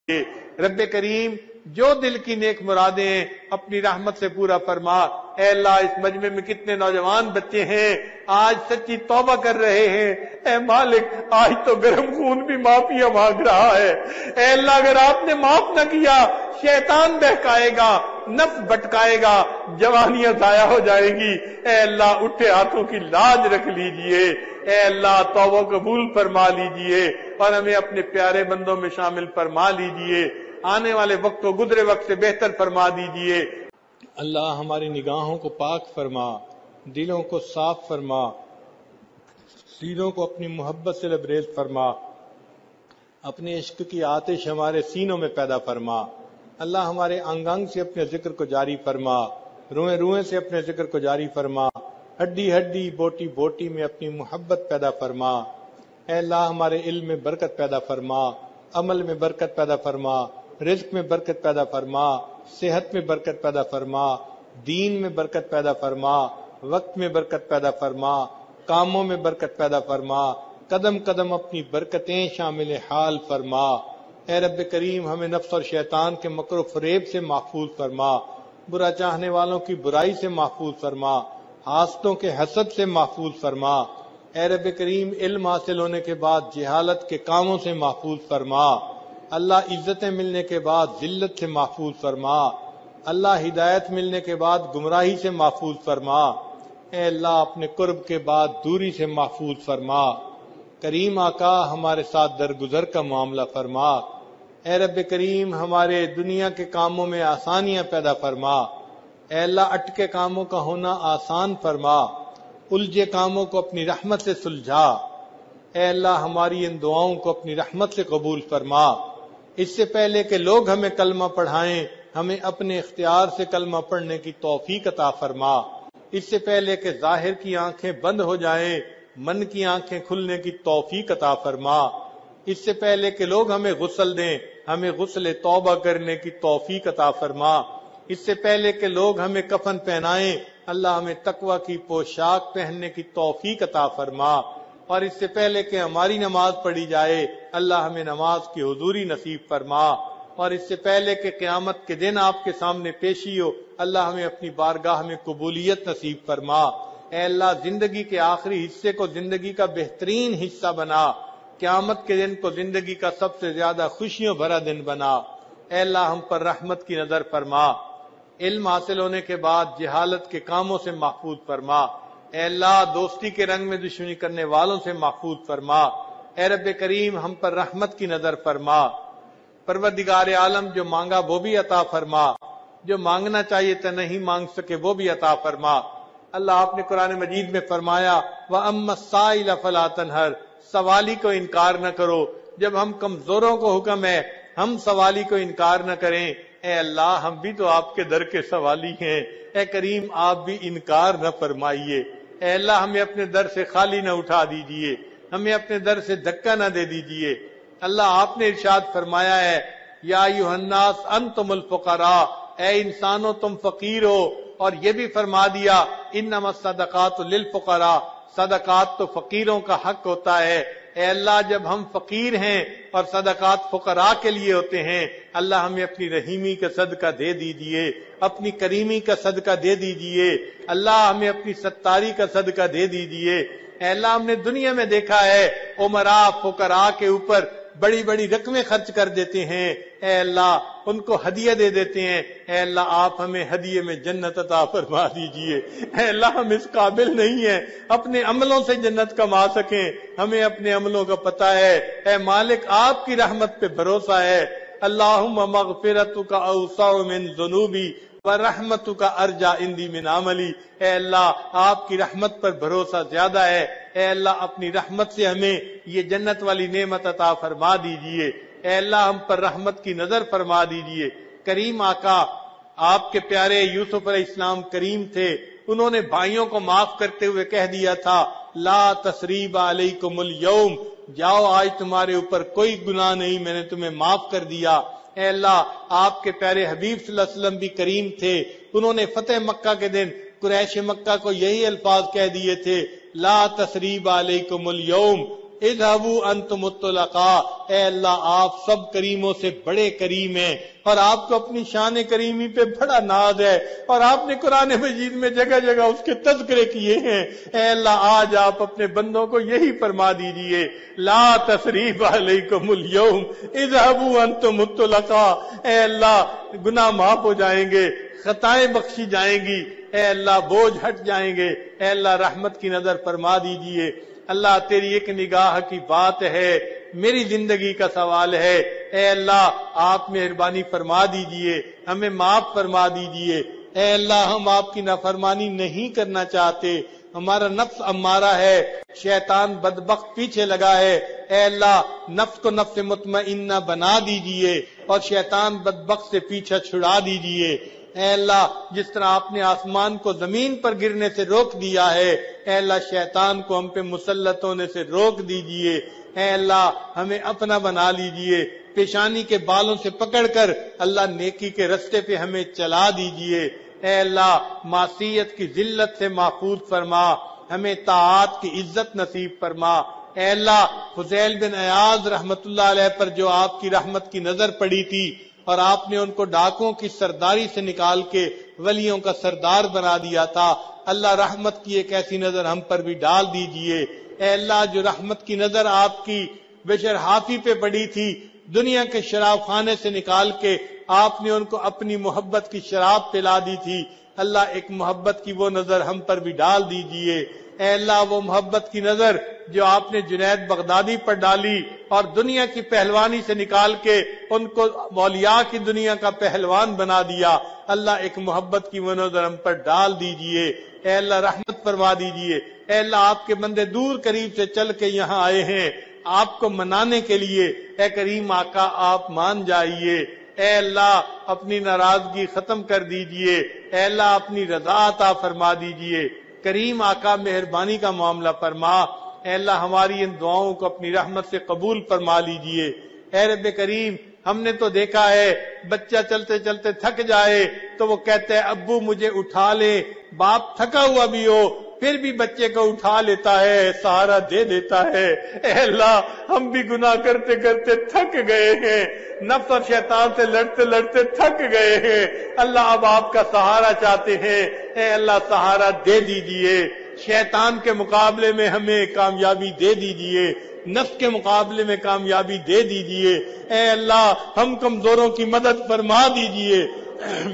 رب کریم جو دل کی نیک مرادیں ہیں اپنی رحمت سے پورا فرما۔ اے اللہ اس مجمع میں کتنے نوجوان بچے ہیں آج سچی توبہ کر رہے ہیں، اے مالک آج تو گرم خون بھی معافیاں مانگ رہا ہے۔ اے اللہ اگر آپ نے معاف نہ کیا شیطان بہکائے گا، نفس بھٹکائے گا، جوانیاں ضائع ہو جائے گی۔ اے اللہ اٹھے ہاتھوں کی لاج رکھ لیجئے، اے اللہ توبہ قبول فرما لیجئے اور ہمیں اپنے پیارے بندوں میں شامل فرما لیجئے، آنے والے وقت کو گزرے وقت سے بہتر فرما دیجئے۔ اللہ ہماری نگاہوں کو پاک فرما، دلوں کو صاف فرما، سینوں کو اپنی محبت سے لبریز فرما، اپنے عشق کی آتش ہمارے سینوں میں پیدا فرما۔ اللہ ہمارے انگ انگ سے اپنے ذکر کو جاری فرما، روئیں روئیں سے اپنے ذکر کو جاری فرما، ہڈی ہڈی بوٹی بوٹی میں اپنی محبت پیدا فرما۔ اے اللہ ہمارے علم میں برکت پیدا فرما، عمل میں برکت پیدا فرما، رزق میں برکت پیدا فرما، صحت میں برکت پیدا فرما، دین میں برکت پیدا فرما، وقت میں برکت پیدا فرما، کاموں میں برکت پیدا فرما، قدم قدم اپنی برکتیں شامل حال فرما۔ اے رب کریم ہمیں نفس اور شیطان کے مکر و فریب سے محفوظ فرما، برا چاہنے والوں کی برائی سے محفوظ فرما، حاسدوں کے حسد سے محفوظ فرما۔ اے رب کریم علم حاصل ہونے کے بعد جہالت کے کاموں سے محفوظ فرما۔ اللہ عزتیں ملنے کے بعد ذلت سے محفوظ فرما، اللہ ہدایت ملنے کے بعد گمراہی سے محفوظ فرما۔ اے اللہ اپنے قرب کے بعد دوری سے محفوظ فرما۔ کریم آقا ہمارے ساتھ درگزر کا معاملہ فرما۔ اے رب کریم ہمارے دنیا کے کاموں میں آسانیاں پیدا فرما۔ اے اللہ اٹکے کاموں کا ہونا آسان فرما، الجھے کاموں کو اپنی رحمت سے سلجھا۔ اے اللہ ہماری ان دعاؤں کو اپنی رحمت سے قبول فرما۔ اس سے پہلے کہ لوگ ہمیں کلمہ پڑھائیں ہمیں اپنے اختیار سے کلمہ پڑھنے کی توفیق عطا فرما۔ اس سے پہلے کہ ظاہر کی آنکھیں بند ہو جائیں من کی آنکھیں کھلنے کی توفیق عطا فرما۔ اس سے پہلے کہ لوگ ہمیں غسل دیں ہمیں غسل توبہ کرنے کی توفیق عطا فرما۔ اس سے پہلے کہ لوگ ہمیں کفن پہنائیں اللہ ہمیں تقوی کی پوشاک پہننے کی توفیق عطا فرما۔ اور اس سے پہلے کہ ہماری نماز پڑھی جائے اللہ ہمیں نماز کی حضوری نصیب فرما۔ اور اس سے پہلے کہ قیامت کے دن آپ کے سامنے پیشی ہو اللہ ہمیں اپنی بارگاہ میں قبولیت نصیب فرما۔ اے اللہ زندگی کے آخری حصے کو زندگی کا بہترین حصہ بنا، قیامت کے دن کو زندگی کا سب سے زیادہ خوشیوں بھرا دن بنا۔ اے اللہ ہم پر رحمت کی نظر فرما، علم حاصل ہونے کے بعد جہالت کے کاموں سے محفوظ فرما۔ اے اللہ دوستی کے رنگ میں دشمنی کرنے والوں سے محفوظ فرما۔ اے رب کریم ہم پر رحمت کی نظر فرما۔ پروردگار عالم جو مانگا وہ بھی عطا فرما، جو مانگنا چاہیے تھا نہیں مانگ سکے وہ بھی عطا فرما۔ اللہ آپ نے قرآن مجید میں فرمایا وَأَمَّا السَّائِلَ فَلَا تَنْهَرْ، سوالی کو انکار نہ کرو۔ جب ہم کمزوروں کو حکم ہے ہم سوالی کو انکار نہ کریں۔ اے اللہ ہم بھی تو آپ کے در کے سوالی ہیں، اے کریم آپ بھی انکار نہ فرمائیے۔ اے اللہ ہمیں اپنے در سے خالی نہ اٹھا دیجئے، ہمیں اپنے در سے دھکا نہ دے دیجئے۔ اللہ آپ نے ارشاد فرمایا ہے یا ایھا الناس انتم الفقراء، اے انسانوں تم فقیر ہو، اور یہ بھی فرما دیا انما الصدقات للفقراء، صدقات تو فقیروں کا حق ہوتا ہے۔ اے اللہ جب ہم فقیر ہیں اور صدقات فقراء کے لیے ہوتے ہیں اللہ ہمیں اپنی رحیمی کا صدقہ دے دیجئے، اپنی کریمی کا صدقہ دے دیجئے، اللہ ہمیں اپنی ستاری کا صدقہ دے دیجئے۔ اے اللہ ہم نے دنیا میں دیکھا ہے امراء فقراء کے اوپر بڑی بڑی رقمیں خرچ کر دیتے ہیں، اے اللہ ان کو ہدیہ دے دیتے ہیں۔ اے اللہ آپ ہمیں ہدیے میں جنت عطا فرما دیجئے۔ اے اللہ ہم اس قابل نہیں ہیں اپنے عملوں سے جنت کما سکیں، ہمیں اپنے عملوں کا پتہ ہے۔ اے مالک آپ کی رحمت پہ بھروسہ ہے۔ اللہم مغفرتک اوسع من ذنوبی ورحمتک ارجا عندی من عملی، اے اللہ آپ کی رحمت پر بھروسہ زیادہ ہے۔ اے اللہ اپنی رحمت سے ہمیں یہ جنت والی نعمت عطا فرما دیجئے۔ اے اللہ ہم پر رحمت کی نظر فرما دیجئے۔ کریم آقا آپ کے پیارے یوسف علیہ السلام کریم تھے، انہوں نے بھائیوں کو معاف کرتے ہوئے کہہ دیا تھا لا تثریب علیکم اليوم، جاؤ آج تمہارے اوپر کوئی گناہ نہیں، میں نے تمہیں معاف کر دیا۔ اے اللہ آپ کے پیارے حبیب صلی اللہ علیہ وسلم بھی کریم تھے، انہوں نے فتح مکہ کے دن قریش مکہ کو یہی الفاظ کہہ دیے تھے لا تثریب علیکم اليوم، اذهبوا انتم الطلقاء، اے اللہ آپ سب کریموں سے بڑے کریم ہیں اور آپ کو اپنی شان کریمی پہ بڑا ناز ہے، اور آپ نے قرآن مجید میں جگہ جگہ اس کے تذکرے کیے ہیں۔ اے اللہ آج آپ اپنے بندوں کو یہی فرما دیجئے، لا تثریب علیکم اليوم اذهبوا انتم الطلقاء، اے اللہ گناہ معاف ہو جائیں گے، خطائیں بخشی جائیں گی، اے اللہ بوجھ ہٹ جائیں گے، اے اللہ رحمت کی نظر فرما دیجئے۔ اللہ تیری ایک نگاہ کی بات ہے، میری زندگی کا سوال ہے، اے اللہ آپ مہربانی فرما دیجئے، ہمیں معاف فرما دیجئے۔ اے اللہ ہم آپ کی نافرمانی نہیں کرنا چاہتے، ہمارا نفس امارہ ہے، شیطان بدبخت پیچھے لگا ہے، اے اللہ نفس کو نفس مطمئنہ بنا دیجئے اور شیطان بدبخت سے پیچھا چھڑا دیجئے۔ اے اللہ جس طرح آپ نے آسمان کو زمین پر گرنے سے روک دیا ہے، اے اللہ شیطان کو ہم پہ مسلط ہونے سے روک دیجئے۔ اے اللہ ہمیں اپنا بنا لیجئے، پیشانی کے بالوں سے پکڑ کر اللہ نیکی کے رستے پہ ہمیں چلا دیجئے۔ اے اللہ معصیت کی ذلت سے محفوظ فرما، ہمیں طاعات کی عزت نصیب فرما۔ اے اللہ فضیل بن عیاض رحمت اللہ علیہ پر جو آپ کی رحمت کی نظر پڑی تھی اور آپ نے ان کو ڈاکوں کی سرداری سے نکال کے ولیوں کا سردار بنا دیا تھا، اللہ رحمت کی ایک ایسی نظر ہم پر بھی ڈال دیجئے۔ اے اللہ جو رحمت کی نظر آپ کی بشر حافی پہ پڑی تھی، دنیا کے شراب خانے سے نکال کے آپ نے ان کو اپنی محبت کی شراب پلا دی تھی، اللہ ایک محبت کی وہ نظر ہم پر بھی ڈال دیجئے۔ اے اللہ وہ محبت کی نظر جو آپ نے جنید بغدادی پر ڈالی اور دنیا کی پہلوانی سے نکال کے ان کو اولیاء کی دنیا کا پہلوان بنا دیا، اللہ ایک محبت کی وہ نظر ہم پر ڈال دیجئے۔ اے اللہ رحمت فرما دیجئے۔ اے اللہ آپ کے بندے دور قریب سے چل کے یہاں آئے ہیں آپ کو منانے کے لیے، اے کریم آقا آپ مان جائیے۔ اے اللہ اپنی ناراضگی ختم کر دیجئے، اے اللہ اپنی رضا عطا فرما دیجئے۔ کریم آقا مہربانی کا معاملہ فرما، اے اللہ ہماری ان دعاؤں کو اپنی رحمت سے قبول فرما لیجئے۔ اے رب کریم ہم نے تو دیکھا ہے بچہ چلتے چلتے تھک جائے تو وہ کہتا ہے ابو مجھے اٹھا لے، باپ تھکا ہوا بھی ہو پھر بھی بچے کو اٹھا لیتا ہے، سہارا دے دیتا ہے۔ اے اللہ ہم بھی گناہ کرتے کرتے تھک گئے ہیں، نفس اور شیطان سے لڑتے لڑتے تھک گئے ہیں، اللہ اب آپ کا سہارا چاہتے ہیں، اے اللہ سہارا دے دیجئے۔ شیطان کے مقابلے میں ہمیں کامیابی دے دیجئے، نفس کے مقابلے میں کامیابی دے دیجئے۔ اے اللہ ہم کمزوروں کی مدد فرما دیجئے۔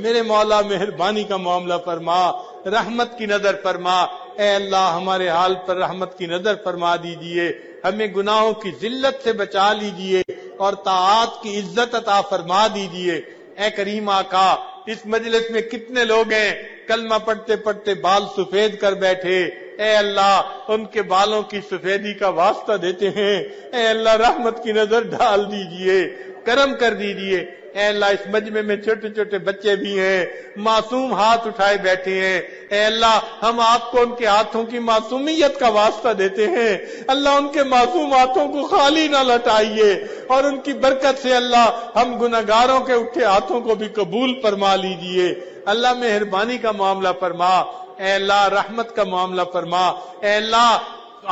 میرے مولا مہربانی کا معاملہ فرما، رحمت کی نظر فرما۔ اے اللہ ہمارے حال پر رحمت کی نظر فرما دیجئے، ہمیں گناہوں کی ذلت سے بچا لیجئے اور طاعات کی عزت عطا فرما دیجئے۔ اے کریم آقا اس مجلس میں کتنے لوگ ہیں کلمہ پڑھتے پڑھتے بال سفید کر بیٹھے، اے اللہ ان کے بالوں کی سفیدی کا واسطہ دیتے ہیں، اے اللہ رحمت کی نظر ڈال دیجئے، کرم کر دیجئے۔ اے اللہ اس مجمع میں چھوٹے چھوٹے بچے بھی ہیں، معصوم ہاتھ اٹھائے بیٹھے ہیں، اے اللہ ہم آپ کو ان کے ہاتھوں کی معصومیت کا واسطہ دیتے ہیں، اللہ ان کے معصوم ہاتھوں کو خالی نہ لٹائیے اور ان کی برکت سے اللہ ہم گناہگاروں کے اٹھے ہاتھوں کو بھی قبول فرما لیجئے۔ اللہ مہربانی کا معاملہ فرما، اے اللہ رحمت کا معاملہ فرما۔ اے اللہ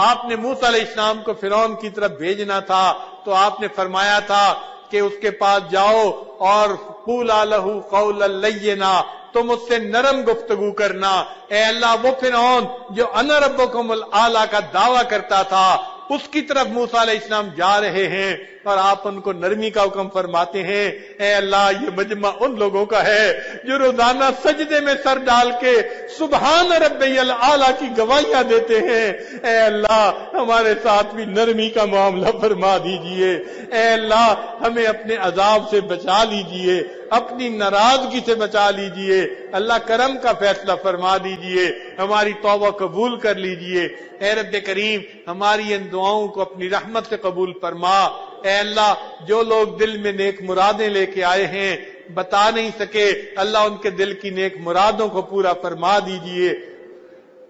آپ نے موسیٰ علیہ السلام کو فرعون کی طرف بھیجنا تھا تو آپ نے فرمایا تھا کہ اس کے پاس جاؤ اور قولا لہ قولا لینا، تم اس سے نرم گفتگو کرنا۔ اے اللہ وہ فرعون جو انا ربکم الاعلی کا دعویٰ کرتا تھا اس کی طرف موسیٰ علیہ السلام جا رہے ہیں اور آپ ان کو نرمی کا حکم فرماتے ہیں۔ اے اللہ یہ مجمع ان لوگوں کا ہے جو روزانہ سجدے میں سر ڈال کے سبحان ربی الاعلی کی گواہیاں دیتے ہیں۔ اے اللہ ہمارے ساتھ بھی نرمی کا معاملہ فرما دیجئے۔ اے اللہ ہمیں اپنے عذاب سے بچا لیجئے، اپنی ناراضگی سے بچا لیجئے۔ اللہ کرم کا فیصلہ فرما دیجئے، ہماری توبہ قبول کر لیجئے۔ اے رب کریم ہماری ان دعاؤں کو اپنی رحمت سے قبول فرما۔ اے اللہ جو لوگ دل میں نیک مرادیں لے کے آئے ہیں بتا نہیں سکے، اللہ ان کے دل کی نیک مرادوں کو پورا فرما دیجئے۔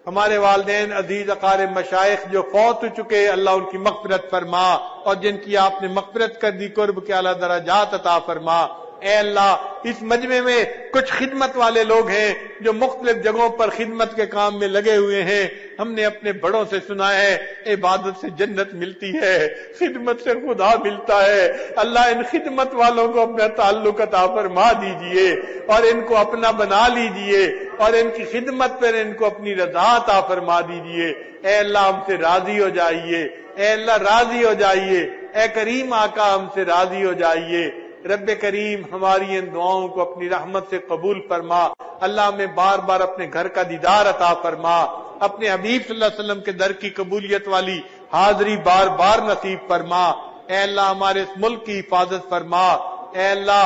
ہمارے والدین عزیز اقارب مشائخ جو فوت ہو چکے اللہ ان کی مغفرت فرما، اور جن کی آپ نے مغفرت کر دی قرب کے اعلیٰ درجات عطا فرما۔ اے اللہ اس مجمع میں کچھ خدمت والے لوگ ہیں جو مختلف جگہوں پر خدمت کے کام میں لگے ہوئے ہیں. ہم نے اپنے بڑوں سے سنا ہے عبادت سے جنت ملتی ہے، خدمت سے خدا ملتا ہے. اللہ ان خدمت والوں کو اپنا تعلق عطا فرما دیجئے اور ان کو اپنا بنا لیجئے اور ان کی خدمت پر ان کو اپنی رضا عطا فرما دیجئے. اے اللہ ہم سے راضی ہو جائیے، اے اللہ راضی ہو جائیے، اے کریم آقا ہم سے راضی ہو جائیے. رب کریم ہماری ان دعاؤں کو اپنی رحمت سے قبول فرما. اللہ ہمیں بار بار اپنے گھر کا دیدار عطا فرما، اپنے حبیب صلی اللہ علیہ وسلم کے در کی قبولیت والی حاضری بار بار نصیب فرما. اے اللہ ہمارے اس ملک کی حفاظت فرما. اے اللہ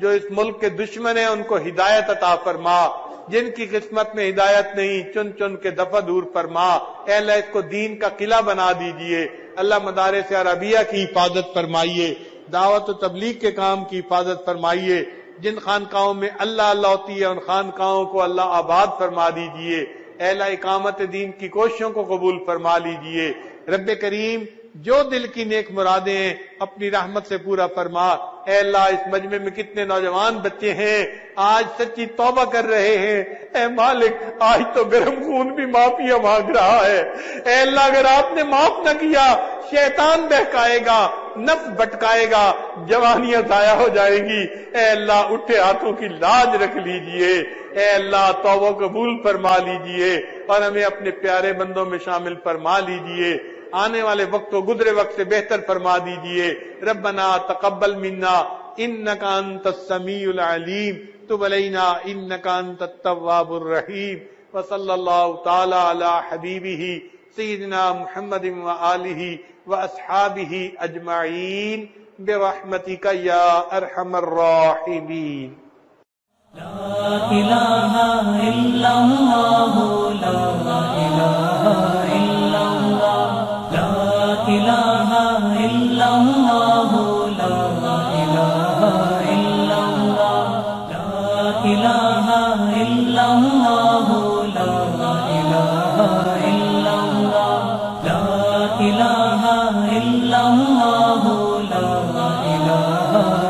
جو اس ملک کے دشمن ہیں ان کو ہدایت عطا فرما، جن کی قسمت میں ہدایت نہیں چن چن کے دفع دور فرما. اے اللہ اس کو دین کا قلعہ بنا دیجئے. اللہ مدارس عربیہ کی حفاظت فرمائیے، دعوت و تبلیغ کے کام کی حفاظت فرمائیے. جن خانقاہوں میں اللہ اللہ ہوتی ہے ان خانقاہوں کو اللہ آباد فرما دیجئے. اے اللہ اقامت دین کی کوششوں کو قبول فرما لیجئے. رب کریم جو دل کی نیک مرادیں ہیں اپنی رحمت سے پورا فرما. اے اللہ اس مجمع میں کتنے نوجوان بچے ہیں آج سچی توبہ کر رہے ہیں. اے مالک آج تو گرم خون بھی معافی مانگ رہا ہے. اے اللہ اگر آپ نے معاف نہ کیا شیطان بہکائے گا، نفس بھٹکائے گا، جوانیاں ضائع ہو جائیں گی. اے اللہ اٹھے ہاتھوں کی لاج رکھ لیجئے. اے اللہ توبہ قبول فرما لیجئے اور ہمیں اپنے پیارے بندوں میں شامل فرما لیجئے. آنے والے وقت و گزرے وقت سے بہتر فرما دیجئے. ربنا تقبل منا انک انت السمیع العلیم تب علینا انک انت التواب الرحیم. وصلی اللہ تعالی علی حبیبہ سیدنا محمد وآلہ واصحابہ اجمعین برحمتک یا ارحم الراحمین. لا الہ الا اللہ لا الہ الا اللہ لا الہ الا اللہ لا الہ الا اللہ لا الہ الا اللہ لا الہ الا اللہ لا الہ الا اللہ لا الہ